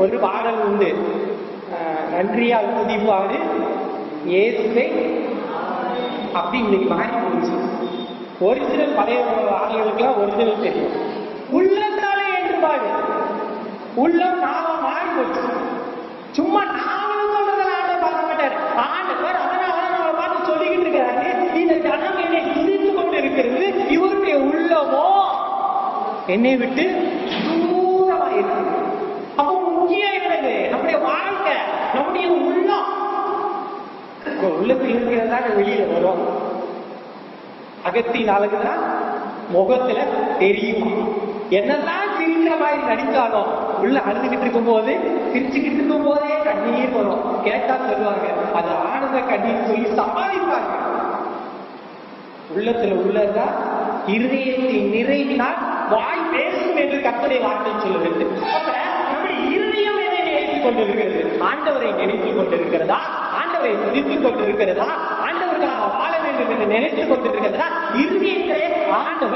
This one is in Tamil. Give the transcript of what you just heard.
ஒரு பாடல் உண்டு, நன்றியால் துதிப்பாடு இயேசுவை அப்படி இன்னைக்கு மாறி போச்சு. ஒரிஜினல் பழைய ஆளுகளுக்கெல்லாம் ஒரிஜினல் தெரியும். உள்ளத்தாலே என்று பாடு, உள்ளம் நாம மாறி போச்சு. சும்மா நாமளும் சொல்றதுல ஆண்டவர் பார்க்க மாட்டார். ஆண்டவர் அதனால நம்ம பார்த்து சொல்லிக்கிட்டு இருக்கிறாரு, இந்த ஜனம் என்னை துதித்து கொண்டு இருக்கிறது, இவருடைய உள்ளமோ என்னை விட்டு தூரமா இருக்கு. அப்போ முக்கியம் என்னது? நம்முடைய வாழ்க்கை, நம்முடைய உள்ளம். உள்ளத்தில் இருக்கிறதா வெளியில வரும். அகத்தின் அழகுதான் முகத்துல தெரியும். என்னதான் சிரிக்கிற மாதிரி நடித்தாலும் உள்ள அழுதுகிட்டு இருக்கும் போது, சிரிச்சுக்கிட்டு இருக்கும் போதே கண்ணீர் வரும். கேட்டா சொல்லுவாங்க, அது ஆனந்த கண்ணீர் சொல்லி சமாளிப்பாங்க. உள்ளத்துல உள்ளதா இருதயத்தின் நிறைவினால் வாய் பேசும் என்று கர்த்தருடைய வார்த்தை சொல்லுகிறது. அப்ப நம்முடைய இருதயம் எதை நினைத்துக் கொண்டிருக்கிறது? ஆண்டவரை நினைத்துக் கொண்டிருக்கிறதா? ஆண்டவரை துதித்துக் கொண்டிருக்கிறதா? ஆண்டவருக்காக வாழ வேண்டும் என்று நினைத்துக் கொண்டிருக்கிறதா? இருதயத்திலே ஆண்டவர்